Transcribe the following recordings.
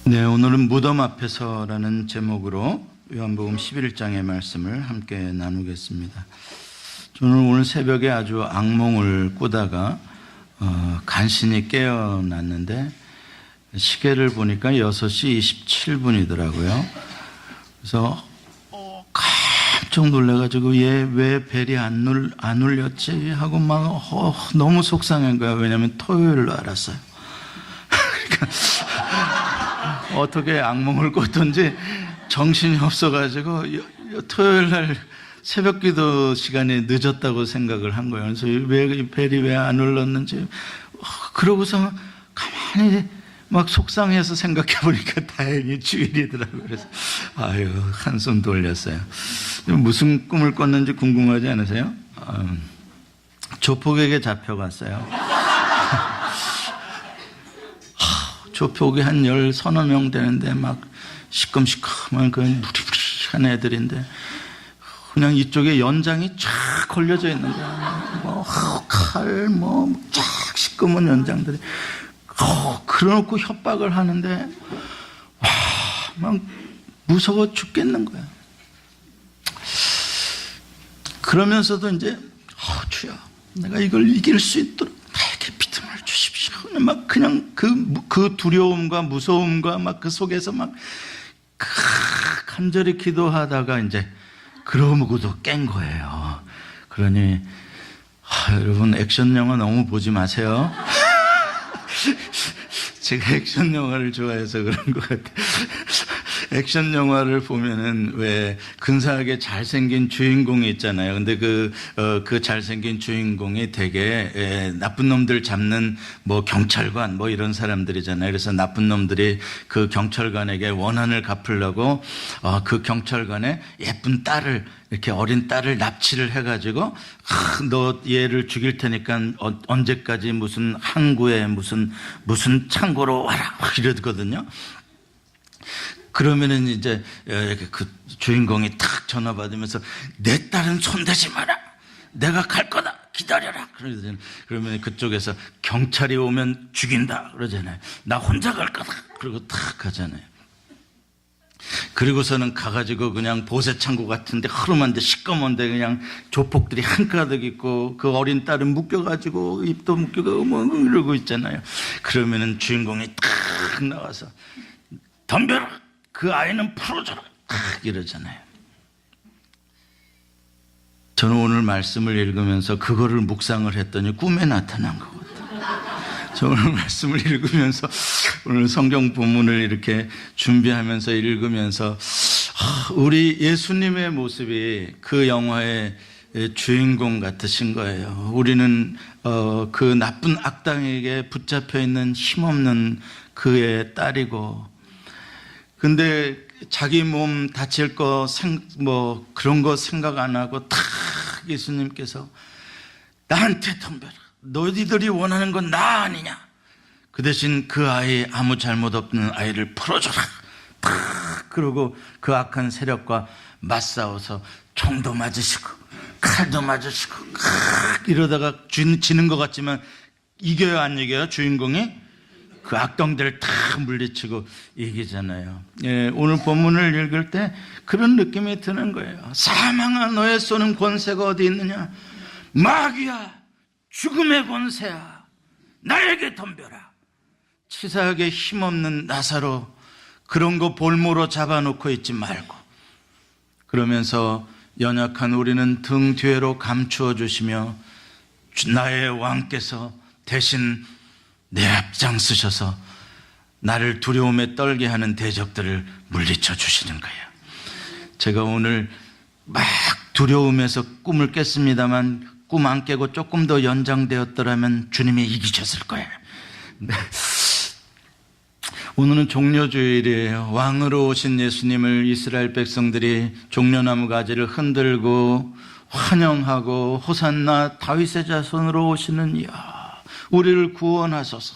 네, 오늘은 무덤 앞에서라는 제목으로 요한복음 11장의 말씀을 함께 나누겠습니다. 저는 오늘 새벽에 아주 악몽을 꾸다가 간신히 깨어났는데 시계를 보니까 6시 27분이더라고요. 그래서 깜짝 놀라가지고 얘 왜 벨이 안 울렸지 하고 막 너무 속상한 거야. 왜냐하면 토요일로 알았어요. 그러니까 어떻게 악몽을 꿨던지 정신이 없어가지고 토요일 날 새벽 기도 시간이 늦었다고 생각을 한 거예요. 그래서 왜 벨이 왜 안 울렸는지 그러고서 가만히 막 속상해서 생각해 보니까 다행히 주일이더라고요. 그래서 아유 한숨 돌렸어요. 무슨 꿈을 꿨는지 궁금하지 않으세요? 조폭에게 잡혀갔어요. 조폭이 한 10서너 명 되는데 막 시큼시큼한 그 무리무리한 애들인데 그냥 이쪽에 연장이 쫙 걸려져 있는 거야. 뭐 칼 뭐 쫙 시꺼먼 연장들이 그래놓고 협박을 하는데 막 무서워 죽겠는 거야. 그러면서도 이제 주여 내가 이걸 이길 수 있도록 나에게 믿음을 주십시오. 막 그냥 그 두려움과 무서움과 막 그 속에서 막 간절히 기도하다가 이제 그러고도 깬 거예요. 그러니 여러분 액션 영화 너무 보지 마세요. 제가 액션 영화를 좋아해서 그런 것 같아요. 액션 영화를 보면은 왜 근사하게 잘생긴 주인공이 있잖아요. 근데 그 잘생긴 주인공이 되게 나쁜 놈들 잡는 뭐 경찰관 뭐 이런 사람들이잖아요. 그래서 나쁜 놈들이 그 경찰관에게 원한을 갚으려고 그 경찰관의 예쁜 딸을 이렇게 어린 딸을 납치를 해가지고 너 얘를 죽일 테니까 언제까지 무슨 항구에 무슨 창고로 와라 이러거든요. 그러면은 이제 그 주인공이 탁 전화 받으면서 내 딸은 손대지 마라. 내가 갈 거다. 기다려라. 그러면 그쪽에서 경찰이 오면 죽인다. 그러잖아요. 나 혼자 갈 거다. 그리고 탁 가잖아요. 그리고서는 가가지고 그냥 보세창고 같은데 흐름한데 시꺼먼데 그냥 조폭들이 한가득 있고 그 어린 딸은 묶여가지고 입도 묶여가고 뭐 이러고 있잖아요. 그러면은 주인공이 탁 나와서 덤벼라. 그 아이는 풀어줘라. 이러잖아요. 저는 오늘 말씀을 읽으면서 그거를 묵상을 했더니 꿈에 나타난 것 같아요. 저 오늘 말씀을 읽으면서 오늘 성경 본문을 이렇게 준비하면서 읽으면서 우리 예수님의 모습이 그 영화의 주인공 같으신 거예요. 우리는 그 나쁜 악당에게 붙잡혀 있는 힘없는 그의 딸이고 근데 자기 몸 다칠 거 뭐 그런 거 생각 안 하고 탁 예수님께서 나한테 덤벼라. 너희들이 원하는 건 나 아니냐. 그 대신 그 아이 아무 잘못 없는 아이를 풀어줘라. 탁 그러고 그 악한 세력과 맞싸워서 총도 맞으시고 칼도 맞으시고 이러다가 지는 것 같지만 이겨요 안 이겨요? 주인공이? 그 악당들을 다 물리치고 이기잖아요. 예, 오늘 본문을 읽을 때 그런 느낌이 드는 거예요. 사망아 너의 쏘는 권세가 어디 있느냐? 마귀야 죽음의 권세야 나에게 덤벼라. 치사하게 힘없는 나사로 그런 거 볼모로 잡아놓고 있지 말고 그러면서 연약한 우리는 등 뒤로 감추어 주시며 나의 왕께서 대신 내 앞장서셔서 나를 두려움에 떨게 하는 대적들을 물리쳐 주시는 거예요. 제가 오늘 막 두려움에서 꿈을 깼습니다만 꿈 안 깨고 조금 더 연장되었더라면 주님이 이기셨을 거예요. 네. 오늘은 종려주일이에요. 왕으로 오신 예수님을 이스라엘 백성들이 종려나무 가지를 흔들고 환영하고 호산나 다윗의 자손으로 오시는 이야 우리를 구원하소서.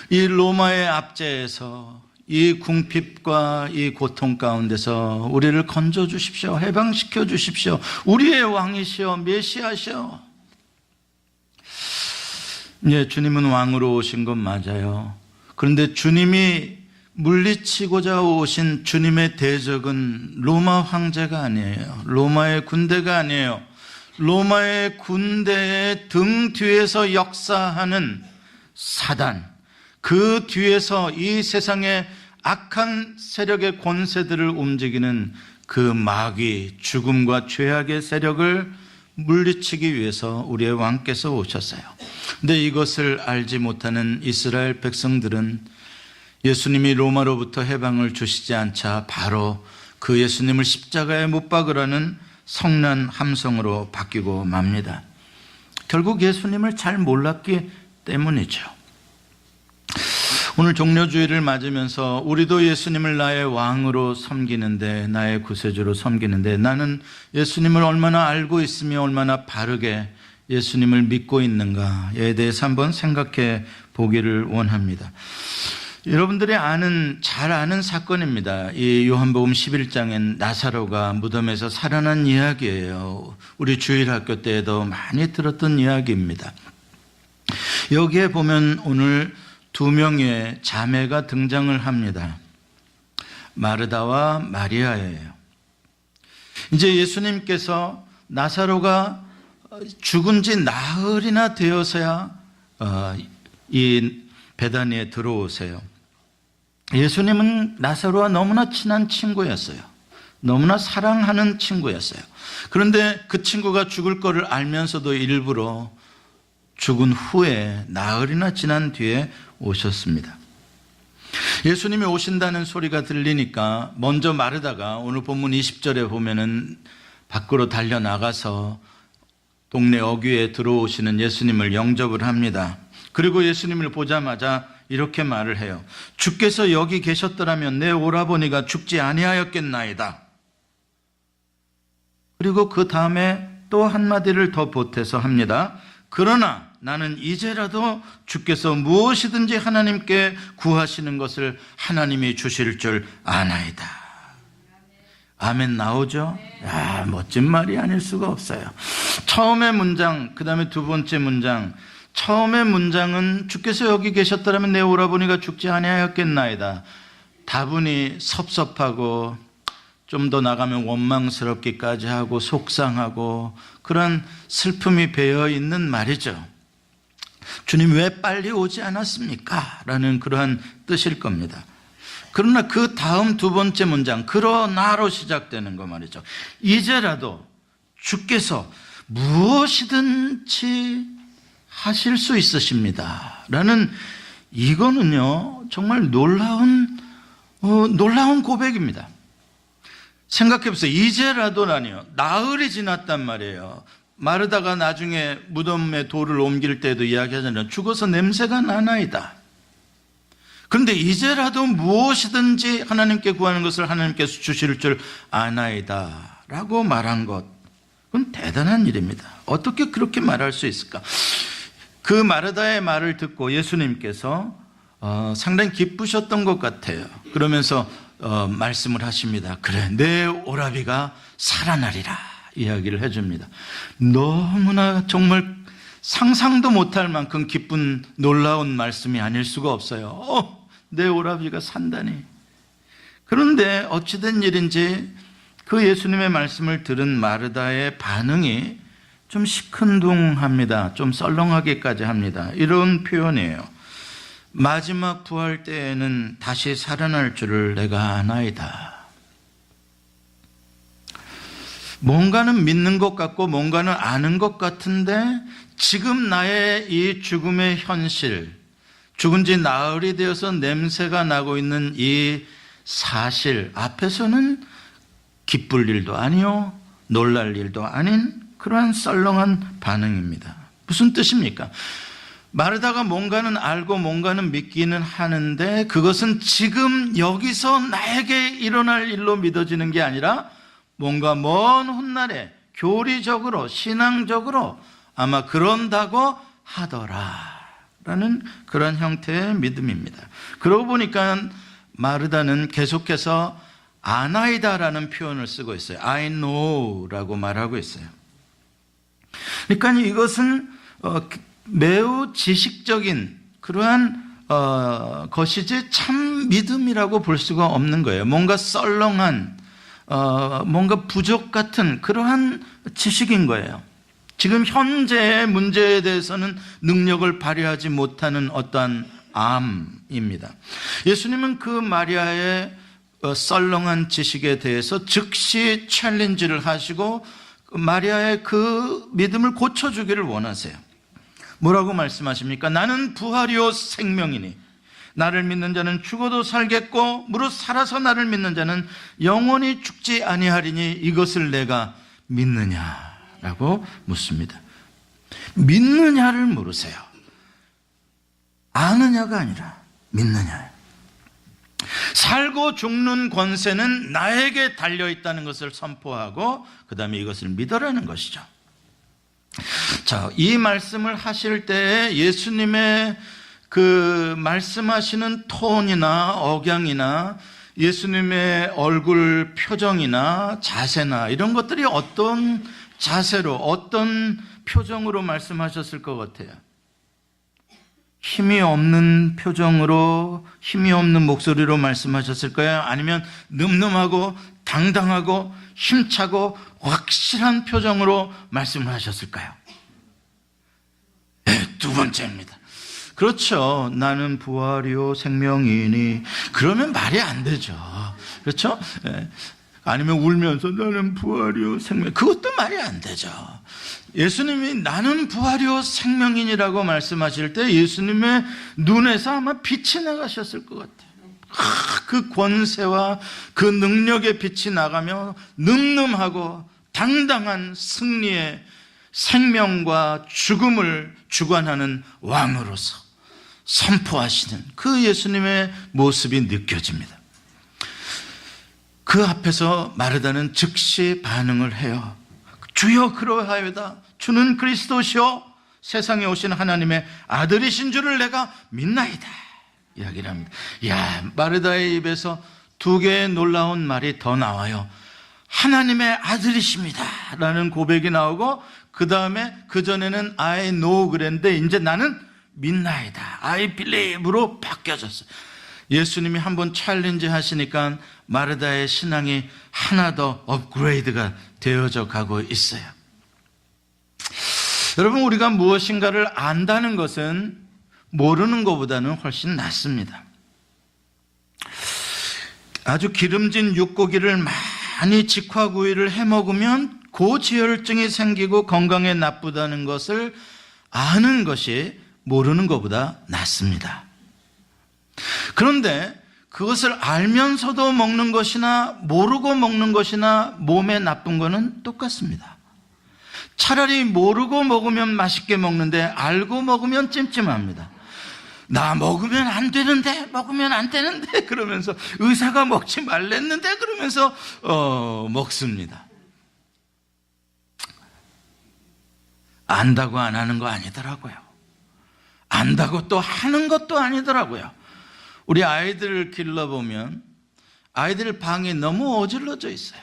이 로마의 압제에서 이 궁핍과 이 고통 가운데서 우리를 건져 주십시오. 해방시켜 주십시오. 우리의 왕이시여 메시아시여. 예, 주님은 왕으로 오신 건 맞아요. 그런데 주님이 물리치고자 오신 주님의 대적은 로마 황제가 아니에요. 로마의 군대가 아니에요. 로마의 군대의 등 뒤에서 역사하는 사단, 그 뒤에서 이 세상의 악한 세력의 권세들을 움직이는 그 마귀, 죽음과 죄악의 세력을 물리치기 위해서 우리의 왕께서 오셨어요. 근데 이것을 알지 못하는 이스라엘 백성들은 예수님이 로마로부터 해방을 주시지 않자 바로 그 예수님을 십자가에 못 박으라는 성난 함성으로 바뀌고 맙니다. 결국 예수님을 잘 몰랐기 때문이죠. 오늘 종려주일을 맞으면서 우리도 예수님을 나의 왕으로 섬기는데, 나의 구세주로 섬기는데, 나는 예수님을 얼마나 알고 있으며 얼마나 바르게 예수님을 믿고 있는가에 대해서 한번 생각해 보기를 원합니다. 여러분들이 잘 아는 사건입니다. 이 요한복음 11장엔 나사로가 무덤에서 살아난 이야기예요. 우리 주일학교 때에도 많이 들었던 이야기입니다. 여기에 보면 오늘 두 명의 자매가 등장을 합니다. 마르다와 마리아예요. 이제 예수님께서 나사로가 죽은 지 나흘이나 되어서야 이 베다니에 들어오세요. 예수님은 나사로와 너무나 친한 친구였어요. 너무나 사랑하는 친구였어요. 그런데 그 친구가 죽을 거를 알면서도 일부러 죽은 후에 나흘이나 지난 뒤에 오셨습니다. 예수님이 오신다는 소리가 들리니까 먼저 마르다가 오늘 본문 20절에 보면은 밖으로 달려나가서 동네 어귀에 들어오시는 예수님을 영접을 합니다. 그리고 예수님을 보자마자 이렇게 말을 해요. 주께서 여기 계셨더라면 내 오라버니가 죽지 아니하였겠나이다. 그리고 그 다음에 또 한마디를 더 보태서 합니다. 그러나 나는 이제라도 주께서 무엇이든지 하나님께 구하시는 것을 하나님이 주실 줄 아나이다. 아멘 나오죠? 야, 멋진 말이 아닐 수가 없어요. 처음의 문장, 그 다음에 두 번째 문장. 처음의 문장은 주께서 여기 계셨더라면 내 오라버니가 죽지 아니하였겠나이다. 다분히 섭섭하고 좀 더 나가면 원망스럽기까지 하고 속상하고 그런 슬픔이 배어 있는 말이죠. 주님 왜 빨리 오지 않았습니까? 라는 그러한 뜻일 겁니다. 그러나 그 다음 두 번째 문장, 그러나로 시작되는 거 말이죠. 이제라도 주께서 무엇이든지 하실 수 있으십니다. 라는 이거는요, 정말 놀라운 고백입니다. 생각해 보세요. 이제라도라니요. 나흘이 지났단 말이에요. 마르다가 나중에 무덤에 돌을 옮길 때도 이야기하잖아요. 죽어서 냄새가 나나이다. 그런데 이제라도 무엇이든지 하나님께 구하는 것을 하나님께서 주실 줄 아나이다 라고 말한 것, 그건 대단한 일입니다. 어떻게 그렇게 말할 수 있을까? 그 마르다의 말을 듣고 예수님께서 상당히 기쁘셨던 것 같아요. 그러면서 말씀을 하십니다. 그래, 내 오라비가 살아나리라 이야기를 해줍니다. 너무나 정말 상상도 못할 만큼 기쁜 놀라운 말씀이 아닐 수가 없어요. 내 오라비가 산다니. 그런데 어찌된 일인지 그 예수님의 말씀을 들은 마르다의 반응이 좀 시큰둥합니다. 좀 썰렁하기까지 합니다. 이런 표현이에요. 마지막 부활 때에는 다시 살아날 줄을 내가 아나이다. 뭔가는 믿는 것 같고 뭔가는 아는 것 같은데 지금 나의 이 죽음의 현실, 죽은 지 나흘이 되어서 냄새가 나고 있는 이 사실 앞에서는 기쁠 일도 아니요, 놀랄 일도 아닌 그러한 썰렁한 반응입니다. 무슨 뜻입니까? 마르다가 뭔가는 알고 뭔가는 믿기는 하는데 그것은 지금 여기서 나에게 일어날 일로 믿어지는 게 아니라 뭔가 먼 훗날에 교리적으로 신앙적으로 아마 그런다고 하더라라는 그런 형태의 믿음입니다. 그러고 보니까 마르다는 계속해서 아나이다라는 표현을 쓰고 있어요. I know라고 말하고 있어요. 그러니까 이것은 매우 지식적인 그러한 것이지 참 믿음이라고 볼 수가 없는 거예요. 뭔가 썰렁한, 뭔가 부족 같은 그러한 지식인 거예요. 지금 현재의 문제에 대해서는 능력을 발휘하지 못하는 어떠한 암입니다. 예수님은 그 마리아의 썰렁한 지식에 대해서 즉시 챌린지를 하시고 마리아의 그 믿음을 고쳐주기를 원하세요. 뭐라고 말씀하십니까? 나는 부활이요 생명이니 나를 믿는 자는 죽어도 살겠고 무릇 살아서 나를 믿는 자는 영원히 죽지 아니하리니 이것을 내가 믿느냐라고 묻습니다. 믿느냐를 물으세요. 아느냐가 아니라 믿느냐. 살고 죽는 권세는 나에게 달려있다는 것을 선포하고 그 다음에 이것을 믿으라는 것이죠. 자, 이 말씀을 하실 때에 예수님의 그 말씀하시는 톤이나 억양이나 예수님의 얼굴 표정이나 자세나 이런 것들이 어떤 자세로 어떤 표정으로 말씀하셨을 것 같아요? 힘이 없는 표정으로 힘이 없는 목소리로 말씀하셨을까요? 아니면 늠름하고 당당하고 힘차고 확실한 표정으로 말씀을 하셨을까요? 네, 두 번째입니다. 그렇죠. 나는 부활이요 생명이니 그러면 말이 안 되죠. 그렇죠? 네. 아니면 울면서 나는 부활이요 생명, 그것도 말이 안 되죠. 예수님이 나는 부활이요 생명이니라고 말씀하실 때 예수님의 눈에서 아마 빛이 나가셨을 것 같아요. 그 권세와 그 능력의 빛이 나가며 늠름하고 당당한 승리의 생명과 죽음을 주관하는 왕으로서 선포하시는 그 예수님의 모습이 느껴집니다. 그 앞에서 마르다는 즉시 반응을 해요. 주여 그러하여다. 주는 그리스도시요 세상에 오신 하나님의 아들이신 줄을 내가 믿나이다. 이야기를 합니다. 야, 마르다의 입에서 두 개의 놀라운 말이 더 나와요. 하나님의 아들이십니다 라는 고백이 나오고 그 다음에 그전에는 I know 그랬는데 이제 나는 믿나이다, I believe로 바뀌어졌어요. 예수님이 한번 챌린지 하시니까 마르다의 신앙이 하나 더 업그레이드가 되어져 가고 있어요. 여러분, 우리가 무엇인가를 안다는 것은 모르는 것보다는 훨씬 낫습니다. 아주 기름진 육고기를 많이 직화구이를 해먹으면 고지혈증이 생기고 건강에 나쁘다는 것을 아는 것이 모르는 것보다 낫습니다. 그런데 그것을 알면서도 먹는 것이나 모르고 먹는 것이나 몸에 나쁜 것은 똑같습니다. 차라리 모르고 먹으면 맛있게 먹는데 알고 먹으면 찜찜합니다. 나 먹으면 안 되는데 그러면서 의사가 먹지 말랬는데 그러면서 먹습니다. 안다고 안 하는 거 아니더라고요. 안다고 또 하는 것도 아니더라고요. 우리 아이들을 길러보면 아이들 방이 너무 어질러져 있어요.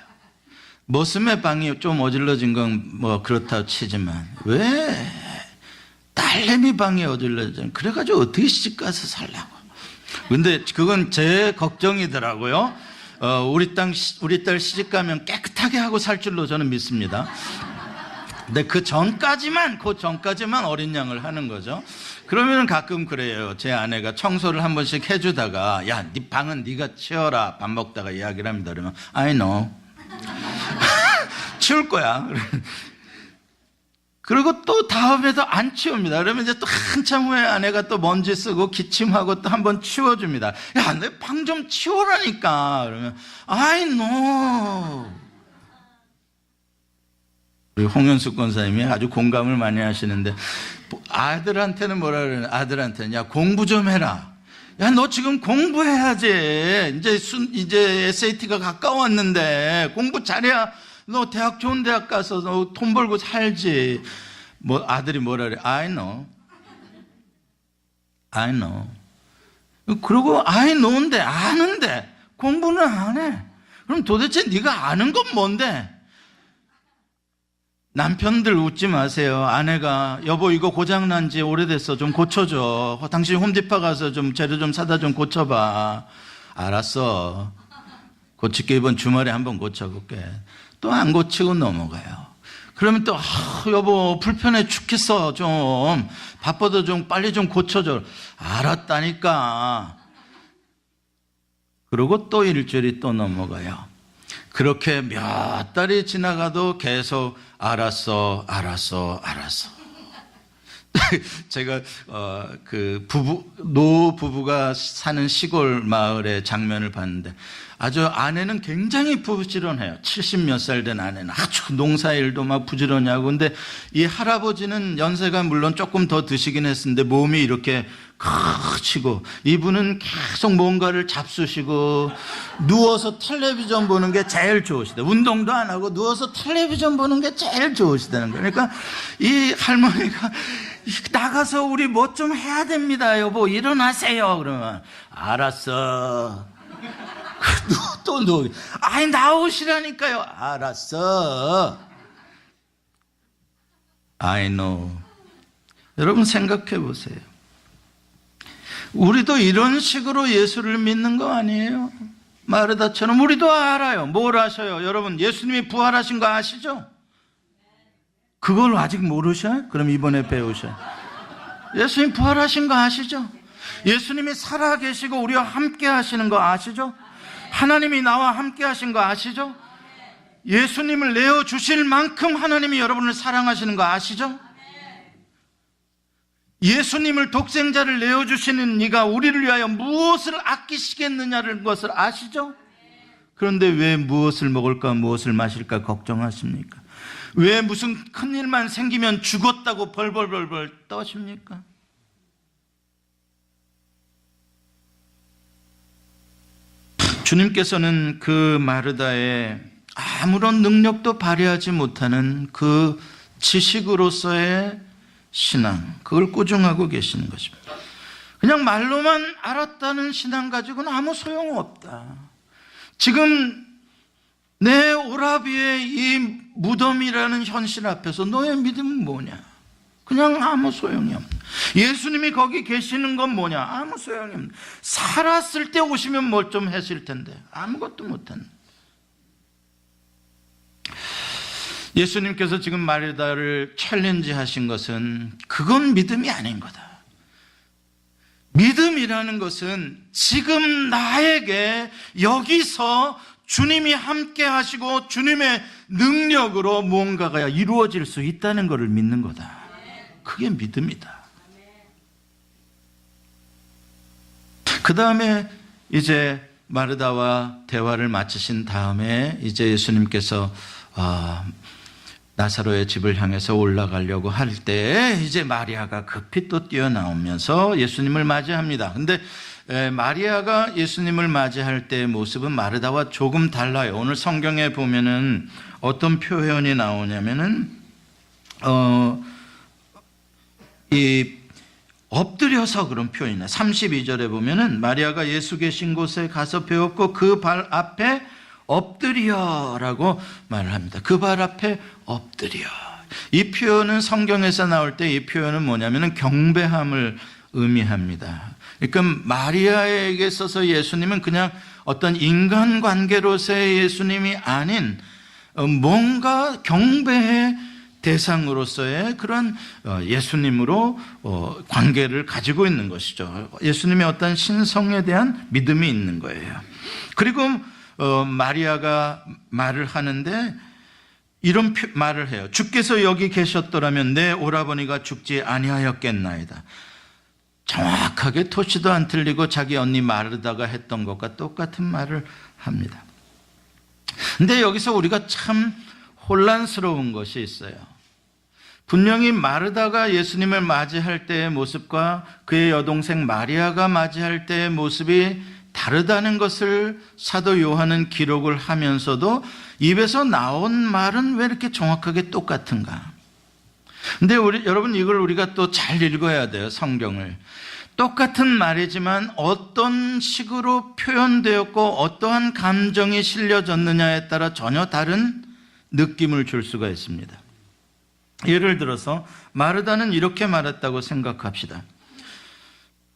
머슴의 방이 좀 어질러진 건 뭐 그렇다고 치지만 왜 딸내미 방이 어질러져? 그래가지고 어떻게 시집가서 살라고. 근데 그건 제 걱정이더라고요. 우리 딸 시집가면 깨끗하게 하고 살 줄로 저는 믿습니다. 근데 그 전까지만 어린 양을 하는 거죠. 그러면 가끔 그래요. 제 아내가 청소를 한 번씩 해주다가 야, 네 방은 네가 치워라 밥 먹다가 이야기를 합니다. 그러면 I know 치울 거야. 그리고 또 다음에도 안 치웁니다. 그러면 이제 또 한참 후에 아내가 또 먼지 쓰고 기침하고 또 한 번 치워줍니다. 야, 내 방 좀 치워라니까. 그러면 I know. 우리 홍현숙 권사님이 아주 공감을 많이 하시는데 아들한테는 뭐라 그러냐? 아들한테는 야, 공부 좀 해라. 야, 너 지금 공부해야지. 이제 SAT가 가까웠는데 공부 잘해야 너 대학 좋은 대학 가서 너 돈 벌고 살지. 뭐 아들이 뭐라 그래? I know. 그리고 I know인데 아는데 공부는 안 해. 그럼 도대체 네가 아는 건 뭔데? 남편들 웃지 마세요. 아내가 여보 이거 고장난 지 오래됐어. 좀 고쳐줘. 당신 홈디파 가서 좀 재료 좀 사다 좀 고쳐봐. 알았어. 고칠게. 이번 주말에 한번 고쳐볼게. 또 안 고치고 넘어가요. 그러면 또 여보 불편해 죽겠어. 좀 바빠도 좀 빨리 좀 고쳐줘. 알았다니까. 그리고 또 일주일이 또 넘어가요. 그렇게 몇 달이 지나가도 계속 알았어. 제가 그 노부부가 사는 시골 마을의 장면을 봤는데 아주 아내는 굉장히 부지런해요. 70몇 살 된 아내는 아주 농사일도 막 부지런하고, 근데 이 할아버지는 연세가 물론 조금 더 드시긴 했는데 몸이 이렇게 크시고 이분은 계속 뭔가를 잡수시고 누워서 텔레비전 보는 게 제일 좋으시다. 운동도 안 하고 누워서 텔레비전 보는 게 제일 좋으시다는 거예요. 그러니까 이 할머니가 나가서 우리 뭐 좀 해야 됩니다. 여보 일어나세요. 그러면 알았어. 또 누워. 아니 나오시라니까요. 알았어. I know. 여러분 생각해 보세요. 우리도 이런 식으로 예수를 믿는 거 아니에요? 마르다처럼 우리도 알아요. 뭘 아셔요? 여러분 예수님이 부활하신 거 아시죠? 그걸 아직 모르셔요? 그럼 이번에 배우셔요. 예수님 부활하신 거 아시죠? 예수님이 살아계시고 우리와 함께 하시는 거 아시죠? 하나님이 나와 함께 하신 거 아시죠? 예수님을 내어주실 만큼 하나님이 여러분을 사랑하시는 거 아시죠? 예수님을 독생자를 내어주시는 이가 우리를 위하여 무엇을 아끼시겠느냐는 것을 아시죠? 그런데 왜 무엇을 먹을까 무엇을 마실까 걱정하십니까? 왜 무슨 큰일만 생기면 죽었다고 벌벌벌 떠십니까? 주님께서는 그 마르다의 아무런 능력도 발휘하지 못하는 그 지식으로서의 신앙, 그걸 꾸중하고 계시는 것입니다. 그냥 말로만 알았다는 신앙 가지고는 아무 소용없다. 지금 내 오라비의 이 무덤이라는 현실 앞에서 너의 믿음은 뭐냐? 그냥 아무 소용이 없다. 예수님이 거기 계시는 건 뭐냐? 아무 소용이 없다. 살았을 때 오시면 뭘 좀 했을 텐데 아무것도 못한다. 예수님께서 지금 마르다를 챌린지 하신 것은 그건 믿음이 아닌 거다. 믿음이라는 것은 지금 나에게 여기서 주님이 함께 하시고 주님의 능력으로 무언가가 이루어질 수 있다는 것을 믿는 거다. 그게 믿음이다. 그 다음에 이제 마르다와 대화를 마치신 다음에 이제 예수님께서 나사로의 집을 향해서 올라가려고 할 때 이제 마리아가 급히 또 뛰어나오면서 예수님을 맞이합니다. 근데 마리아가 예수님을 맞이할 때의 모습은 마르다와 조금 달라요. 오늘 성경에 보면은 어떤 표현이 나오냐면은 이 엎드려서 그런 표현이네. 32절에 보면은 마리아가 예수 계신 곳에 가서 배웠고 그 발 앞에 엎드려라고 말을 합니다. 그 발 앞에 엎드려. 이 표현은 성경에서 나올 때 이 표현은 뭐냐면은 경배함을 의미합니다. 그러니까 마리아에게 있어서 예수님은 그냥 어떤 인간관계로서의 예수님이 아닌 뭔가 경배의 대상으로서의 그런 예수님으로 관계를 가지고 있는 것이죠. 예수님의 어떤 신성에 대한 믿음이 있는 거예요. 그리고 마리아가 말을 하는데 이런 말을 해요. 주께서 여기 계셨더라면 내 오라버니가 죽지 아니하였겠나이다. 정확하게 토치도 안 틀리고 자기 언니 마르다가 했던 것과 똑같은 말을 합니다. 근데 여기서 우리가 참 혼란스러운 것이 있어요. 분명히 마르다가 예수님을 맞이할 때의 모습과 그의 여동생 마리아가 맞이할 때의 모습이 다르다는 것을 사도 요한은 기록을 하면서도 입에서 나온 말은 왜 이렇게 정확하게 똑같은가? 근데 여러분 이걸 우리가 또 잘 읽어야 돼요. 성경을. 똑같은 말이지만 어떤 식으로 표현되었고 어떠한 감정이 실려졌느냐에 따라 전혀 다른 느낌을 줄 수가 있습니다. 예를 들어서 마르다는 이렇게 말했다고 생각합시다.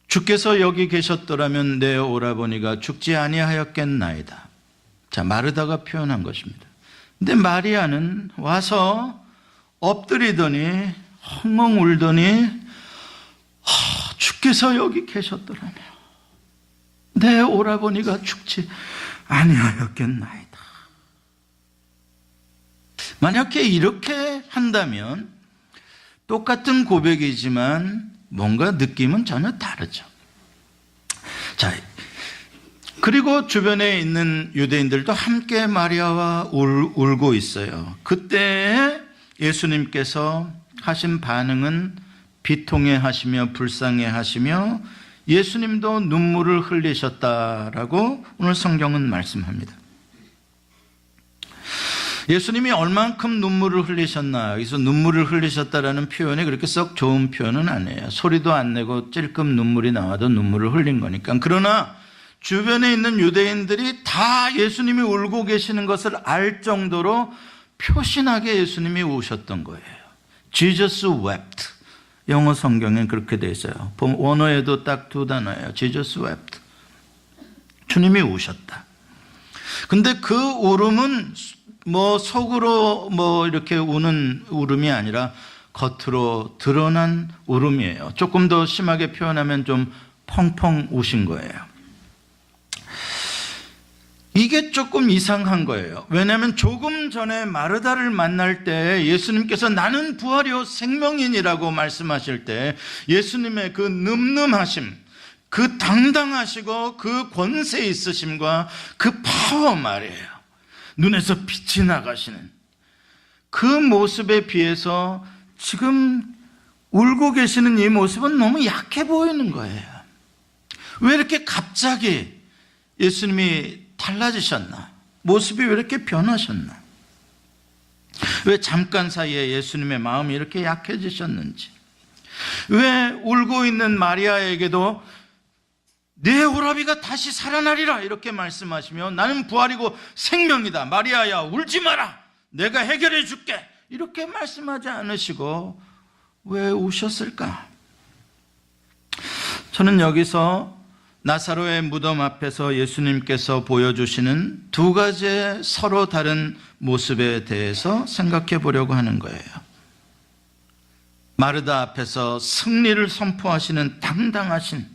주께서 여기 계셨더라면 내 오라버니가 죽지 아니하였겠나이다. 자, 마르다가 표현한 것입니다. 근데 마리아는 와서 엎드리더니 헝헝 울더니 주께서 여기 계셨더라면 내 오라버니가 죽지 아니하였겠나이다. 만약에 이렇게 한다면 똑같은 고백이지만 뭔가 느낌은 전혀 다르죠. 자, 그리고 주변에 있는 유대인들도 함께 마리아와 울고 있어요. 그때 예수님께서 하신 반응은 비통해 하시며 불쌍해 하시며 예수님도 눈물을 흘리셨다라고 오늘 성경은 말씀합니다. 예수님이 얼만큼 눈물을 흘리셨나, 여기서 눈물을 흘리셨다라는 표현이 그렇게 썩 좋은 표현은 아니에요. 소리도 안 내고 찔끔 눈물이 나와도 눈물을 흘린 거니까. 그러나 주변에 있는 유대인들이 다 예수님이 울고 계시는 것을 알 정도로 표신하게 예수님이 우셨던 거예요. Jesus wept. 영어 성경엔 그렇게 되어 있어요. 원어에도 딱 두 단어예요. Jesus wept. 주님이 우셨다. 근데 그 울음은 속으로 이렇게 우는 울음이 아니라 겉으로 드러난 울음이에요. 조금 더 심하게 표현하면 좀 펑펑 우신 거예요. 이게 조금 이상한 거예요. 왜냐하면 조금 전에 마르다를 만날 때 예수님께서 나는 부활이요 생명이니라고 말씀하실 때 예수님의 그 늠름하심, 그 당당하시고 그 권세 있으심과 그 파워 말이에요. 눈에서 빛이 나가시는 그 모습에 비해서 지금 울고 계시는 이 모습은 너무 약해 보이는 거예요. 왜 이렇게 갑자기 예수님이 달라지셨나? 모습이 왜 이렇게 변하셨나? 왜 잠깐 사이에 예수님의 마음이 이렇게 약해지셨는지, 왜 울고 있는 마리아에게도 내 오라비가 다시 살아나리라 이렇게 말씀하시며 나는 부활이고 생명이다, 마리아야 울지 마라, 내가 해결해 줄게, 이렇게 말씀하지 않으시고 왜 우셨을까? 저는 여기서 나사로의 무덤 앞에서 예수님께서 보여주시는 두 가지의 서로 다른 모습에 대해서 생각해 보려고 하는 거예요. 마르다 앞에서 승리를 선포하시는 당당하신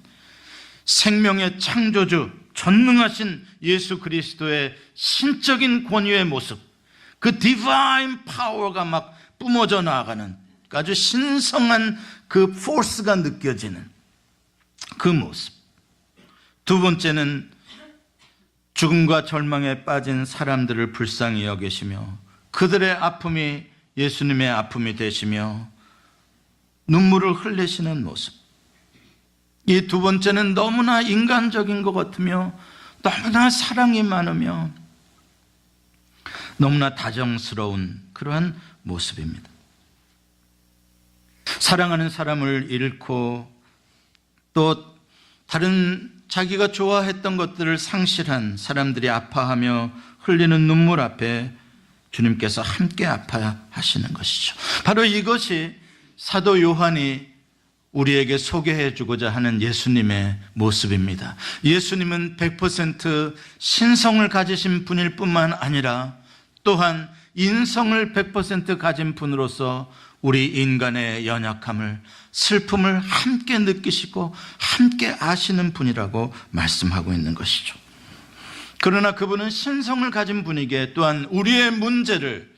생명의 창조주, 전능하신 예수 그리스도의 신적인 권위의 모습, 그 디바인 파워가 막 뿜어져 나가는 아주 신성한 그 포스가 느껴지는 그 모습. 두 번째는 죽음과 절망에 빠진 사람들을 불쌍히 여기시며 그들의 아픔이 예수님의 아픔이 되시며 눈물을 흘리시는 모습. 이 두 번째는 너무나 인간적인 것 같으며 너무나 사랑이 많으며 너무나 다정스러운 그러한 모습입니다. 사랑하는 사람을 잃고 또 다른 자기가 좋아했던 것들을 상실한 사람들이 아파하며 흘리는 눈물 앞에 주님께서 함께 아파하시는 것이죠. 바로 이것이 사도 요한이 우리에게 소개해 주고자 하는 예수님의 모습입니다. 예수님은 100% 신성을 가지신 분일 뿐만 아니라 또한 인성을 100% 가진 분으로서 우리 인간의 연약함을, 슬픔을 함께 느끼시고 함께 아시는 분이라고 말씀하고 있는 것이죠. 그러나 그분은 신성을 가진 분이기에 또한 우리의 문제를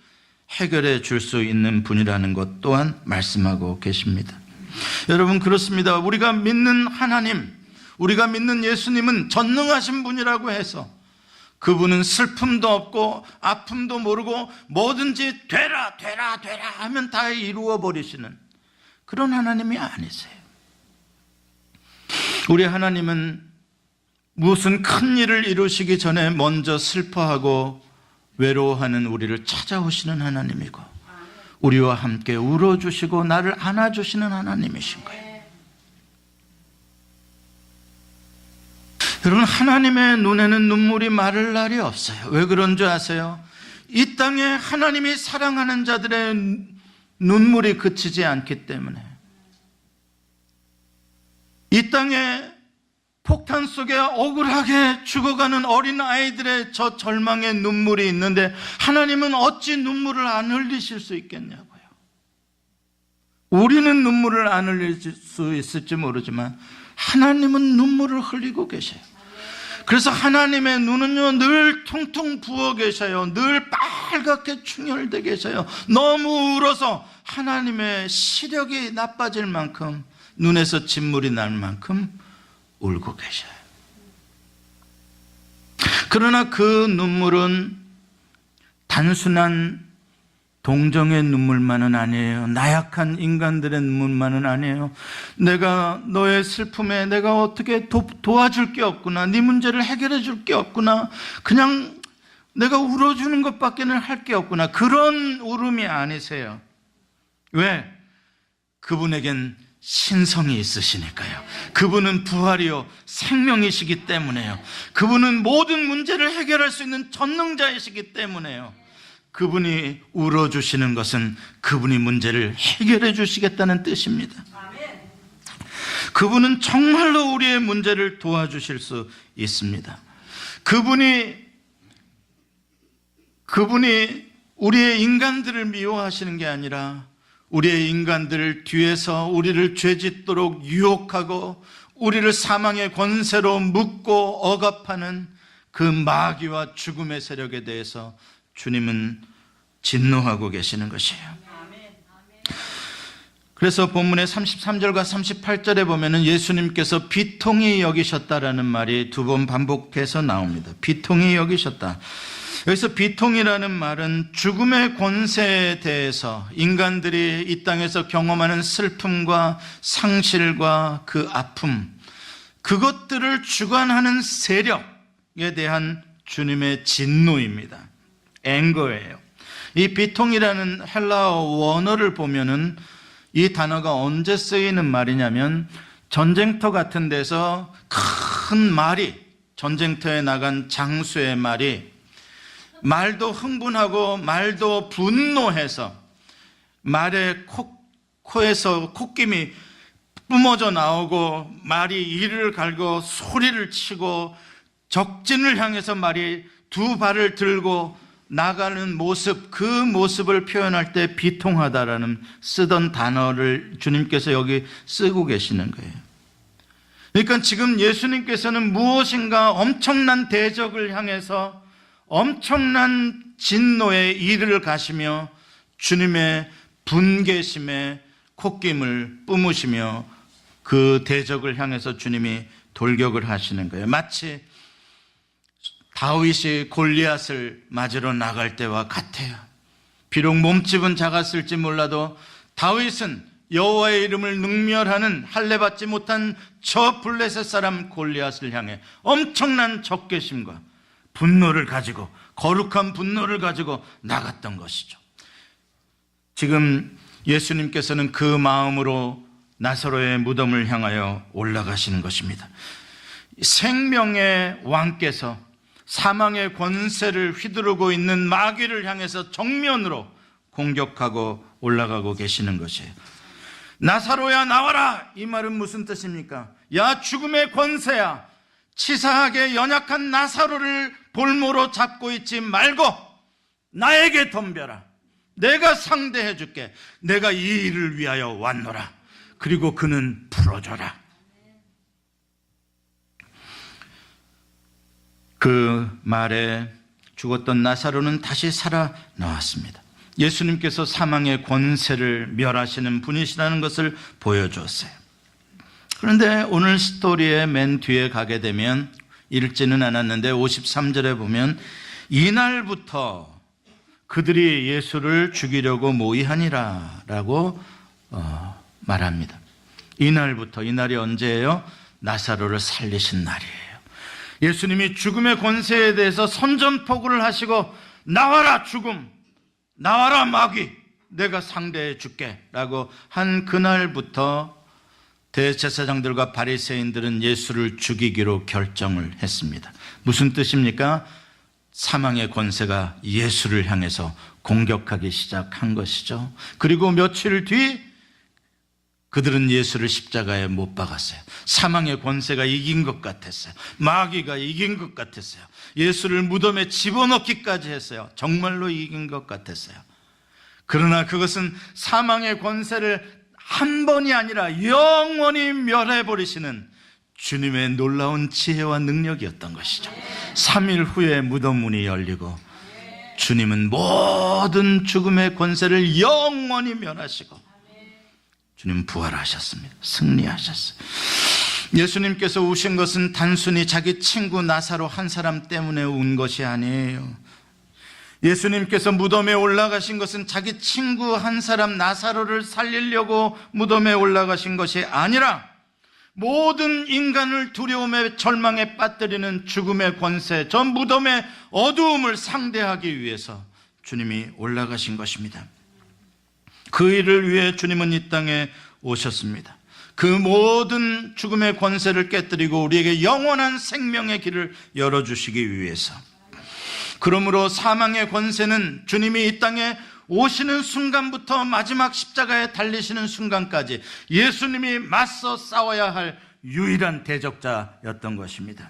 해결해 줄 수 있는 분이라는 것 또한 말씀하고 계십니다. 여러분, 그렇습니다. 우리가 믿는 하나님, 우리가 믿는 예수님은 전능하신 분이라고 해서 그분은 슬픔도 없고 아픔도 모르고 뭐든지 되라 하면 다 이루어 버리시는 그런 하나님이 아니세요. 우리 하나님은 무슨 큰 일을 이루시기 전에 먼저 슬퍼하고 외로워하는 우리를 찾아오시는 하나님이고 우리와 함께 울어주시고 나를 안아주시는 하나님이신 거예요. 여러분, 하나님의 눈에는 눈물이 마를 날이 없어요. 왜 그런 줄 아세요? 이 땅에 하나님이 사랑하는 자들의 눈물이 그치지 않기 때문에. 이 땅에 폭탄 속에 억울하게 죽어가는 어린 아이들의 저 절망의 눈물이 있는데 하나님은 어찌 눈물을 안 흘리실 수 있겠냐고요. 우리는 눈물을 안 흘릴 수 있을지 모르지만 하나님은 눈물을 흘리고 계셔요. 그래서 하나님의 눈은요 늘 퉁퉁 부어 계셔요. 늘 빨갛게 충혈돼 계셔요. 너무 울어서 하나님의 시력이 나빠질 만큼, 눈에서 진물이 날 만큼 울고 계셔요. 그러나 그 눈물은 단순한 동정의 눈물만은 아니에요. 나약한 인간들의 눈물만은 아니에요. 내가 너의 슬픔에 내가 어떻게 도와줄 게 없구나, 네 문제를 해결해 줄 게 없구나, 그냥 내가 울어주는 것밖에는 할 게 없구나, 그런 울음이 아니세요. 왜? 그분에겐 신성이 있으시니까요. 그분은 부활이요 생명이시기 때문에요. 그분은 모든 문제를 해결할 수 있는 전능자이시기 때문에요. 그분이 울어주시는 것은 그분이 문제를 해결해 주시겠다는 뜻입니다. 그분은 정말로 우리의 문제를 도와주실 수 있습니다. 그분이 우리의 인간들을 미워하시는 게 아니라 우리의 인간들을 뒤에서 우리를 죄짓도록 유혹하고 우리를 사망의 권세로 묶고 억압하는 그 마귀와 죽음의 세력에 대해서 주님은 진노하고 계시는 것이에요. 그래서 본문의 33절과 38절에 보면은 예수님께서 비통히 여기셨다라는 말이 두 번 반복해서 나옵니다. 비통히 여기셨다. 여기서 비통이라는 말은 죽음의 권세에 대해서 인간들이 이 땅에서 경험하는 슬픔과 상실과 그 아픔, 그것들을 주관하는 세력에 대한 주님의 진노입니다. 앵거예요. 이 비통이라는 헬라어 원어를 보면은 이 단어가 언제 쓰이는 말이냐면 전쟁터 같은 데서 큰 말이, 전쟁터에 나간 장수의 말이 말도 흥분하고 말도 분노해서 말의 코에서 콧김이 뿜어져 나오고 말이 이를 갈고 소리를 치고 적진을 향해서 말이 두 발을 들고 나가는 모습, 그 모습을 표현할 때 비통하다라는 쓰던 단어를 주님께서 여기 쓰고 계시는 거예요. 그러니까 지금 예수님께서는 무엇인가 엄청난 대적을 향해서 엄청난 진노의 이를 가시며 주님의 분개심에 콧김을 뿜으시며 그 대적을 향해서 주님이 돌격을 하시는 거예요. 마치 다윗이 골리앗을 맞으러 나갈 때와 같아요. 비록 몸집은 작았을지 몰라도 다윗은 여호와의 이름을 능멸하는 할례 받지 못한 저 블레셋 사람 골리앗을 향해 엄청난 적개심과 분노를 가지고, 거룩한 분노를 가지고 나갔던 것이죠. 지금 예수님께서는 그 마음으로 나사로의 무덤을 향하여 올라가시는 것입니다. 생명의 왕께서 사망의 권세를 휘두르고 있는 마귀를 향해서 정면으로 공격하고 올라가고 계시는 것이에요. 나사로야 나와라! 이 말은 무슨 뜻입니까? 야 죽음의 권세야, 치사하게 연약한 나사로를 볼모로 잡고 있지 말고 나에게 덤벼라. 내가 상대해 줄게. 내가 이 일을 위하여 왔노라. 그리고 그는 풀어줘라. 그 말에 죽었던 나사로는 다시 살아나왔습니다. 예수님께서 사망의 권세를 멸하시는 분이시라는 것을 보여주었어요. 그런데 오늘 스토리의 맨 뒤에 가게 되면, 읽지는 않았는데 53절에 보면 이날부터 그들이 예수를 죽이려고 모의하니라 라고 말합니다. 이날부터, 이날이 언제예요? 나사로를 살리신 날이에요. 예수님이 죽음의 권세에 대해서 선전포고를 하시고 나와라 죽음, 나와라 마귀, 내가 상대해 줄게 라고 한 그날부터 대제사장들과 바리새인들은 예수를 죽이기로 결정을 했습니다. 무슨 뜻입니까? 사망의 권세가 예수를 향해서 공격하기 시작한 것이죠. 그리고 며칠 뒤 그들은 예수를 십자가에 못 박았어요. 사망의 권세가 이긴 것 같았어요. 마귀가 이긴 것 같았어요. 예수를 무덤에 집어넣기까지 했어요. 정말로 이긴 것 같았어요. 그러나 그것은 사망의 권세를 한 번이 아니라 영원히 멸해버리시는 주님의 놀라운 지혜와 능력이었던 것이죠. 3일 후에 무덤 문이 열리고 주님은 모든 죽음의 권세를 영원히 멸하시고 주님은 부활하셨습니다. 승리하셨어요. 예수님께서 우신 것은 단순히 자기 친구 나사로 한 사람 때문에 운 것이 아니에요. 예수님께서 무덤에 올라가신 것은 자기 친구 한 사람 나사로를 살리려고 무덤에 올라가신 것이 아니라 모든 인간을 두려움에 절망에 빠뜨리는 죽음의 권세, 저 무덤의 어두움을 상대하기 위해서 주님이 올라가신 것입니다. 그 일을 위해 주님은 이 땅에 오셨습니다. 그 모든 죽음의 권세를 깨뜨리고 우리에게 영원한 생명의 길을 열어주시기 위해서. 그러므로 사망의 권세는 주님이 이 땅에 오시는 순간부터 마지막 십자가에 달리시는 순간까지 예수님이 맞서 싸워야 할 유일한 대적자였던 것입니다.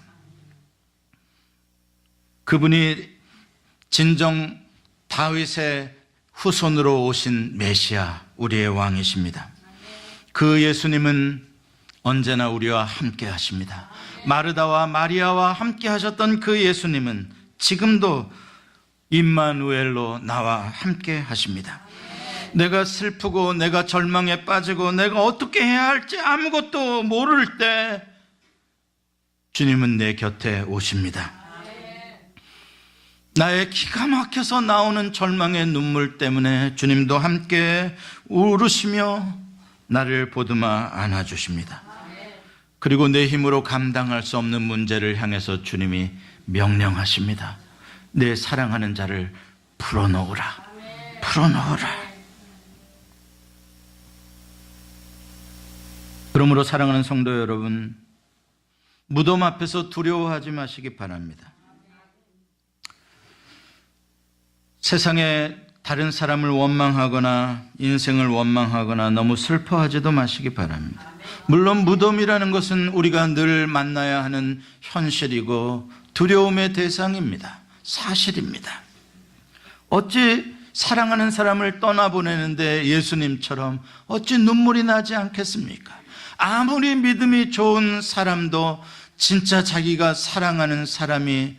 그분이 진정 다윗의 후손으로 오신 메시아, 우리의 왕이십니다. 그 예수님은 언제나 우리와 함께 하십니다. 마르다와 마리아와 함께 하셨던 그 예수님은 지금도 임마누엘로 나와 함께 하십니다. 내가 슬프고 내가 절망에 빠지고 내가 어떻게 해야 할지 아무것도 모를 때 주님은 내 곁에 오십니다. 나의 기가 막혀서 나오는 절망의 눈물 때문에 주님도 함께 울으시며 나를 보듬어 안아주십니다. 그리고 내 힘으로 감당할 수 없는 문제를 향해서 주님이 명령하십니다. 내 사랑하는 자를 풀어놓으라. 풀어놓으라. 그러므로 사랑하는 성도 여러분, 무덤 앞에서 두려워하지 마시기 바랍니다. 세상에 다른 사람을 원망하거나 인생을 원망하거나 너무 슬퍼하지도 마시기 바랍니다. 물론 무덤이라는 것은 우리가 늘 만나야 하는 현실이고 두려움의 대상입니다. 사실입니다. 어찌 사랑하는 사람을 떠나보내는데 예수님처럼 어찌 눈물이 나지 않겠습니까? 아무리 믿음이 좋은 사람도 진짜 자기가 사랑하는 사람이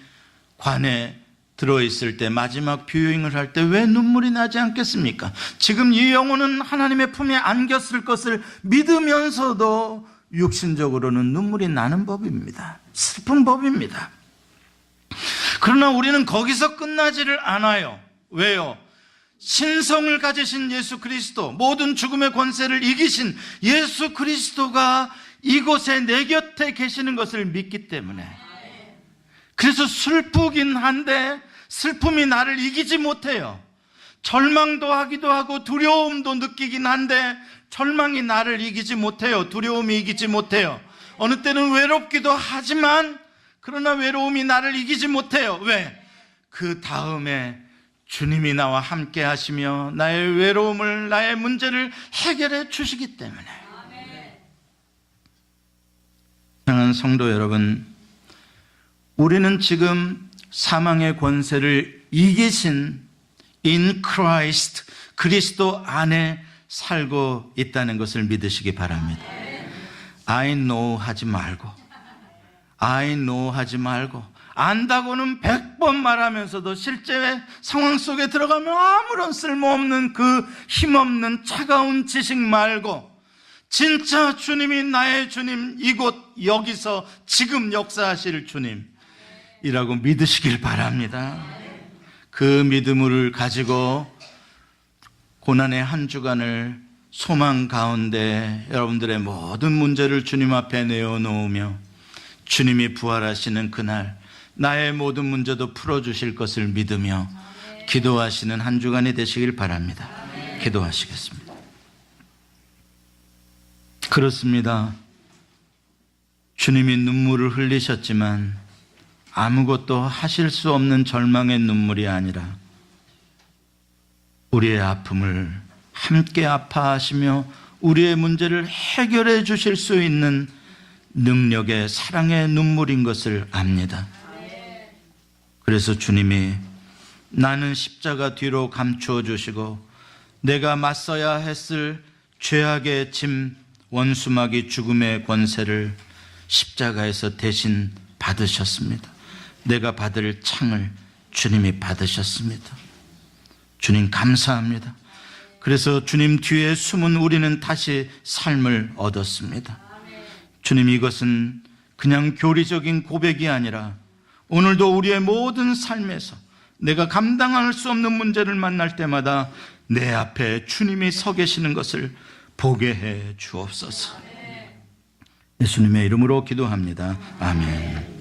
관에 들어있을 때, 마지막 뷰잉을 할 때 왜 눈물이 나지 않겠습니까? 지금 이 영혼은 하나님의 품에 안겼을 것을 믿으면서도 육신적으로는 눈물이 나는 법입니다. 슬픈 법입니다. 그러나 우리는 거기서 끝나지를 않아요. 왜요? 신성을 가지신 예수 그리스도, 모든 죽음의 권세를 이기신 예수 그리스도가 이곳에 내 곁에 계시는 것을 믿기 때문에, 그래서 슬프긴 한데 슬픔이 나를 이기지 못해요. 절망도 하기도 하고 두려움도 느끼긴 한데 절망이 나를 이기지 못해요. 두려움이 이기지 못해요. 어느 때는 외롭기도 하지만 그러나 외로움이 나를 이기지 못해요. 왜? 그 다음에 주님이 나와 함께 하시며 나의 외로움을, 나의 문제를 해결해 주시기 때문에. 사랑하는 성도 여러분, 우리는 지금 사망의 권세를 이기신 in Christ, 그리스도 안에 살고 있다는 것을 믿으시기 바랍니다. I know 하지 말고, I know 하지 말고, 안다고는 100번 말하면서도 실제 상황 속에 들어가면 아무런 쓸모없는 그 힘없는 차가운 지식 말고, 진짜 주님이 나의 주님, 이곳 여기서 지금 역사하실 주님이라고 믿으시길 바랍니다. 그 믿음을 가지고 고난의 한 주간을 소망 가운데 여러분들의 모든 문제를 주님 앞에 내어놓으며 주님이 부활하시는 그날 나의 모든 문제도 풀어주실 것을 믿으며 기도하시는 한 주간이 되시길 바랍니다. 기도하시겠습니다. 그렇습니다. 주님이 눈물을 흘리셨지만 아무것도 하실 수 없는 절망의 눈물이 아니라 우리의 아픔을 함께 아파하시며 우리의 문제를 해결해 주실 수 있는 능력의 사랑의 눈물인 것을 압니다. 그래서 주님이 나는 십자가 뒤로 감추어 주시고 내가 맞서야 했을 죄악의 짐, 원수마귀 죽음의 권세를 십자가에서 대신 받으셨습니다. 내가 받을 창을 주님이 받으셨습니다. 주님 감사합니다. 그래서 주님 뒤에 숨은 우리는 다시 삶을 얻었습니다. 주님, 이것은 그냥 교리적인 고백이 아니라 오늘도 우리의 모든 삶에서 내가 감당할 수 없는 문제를 만날 때마다 내 앞에 주님이 서 계시는 것을 보게 해 주옵소서. 예수님의 이름으로 기도합니다. 아멘.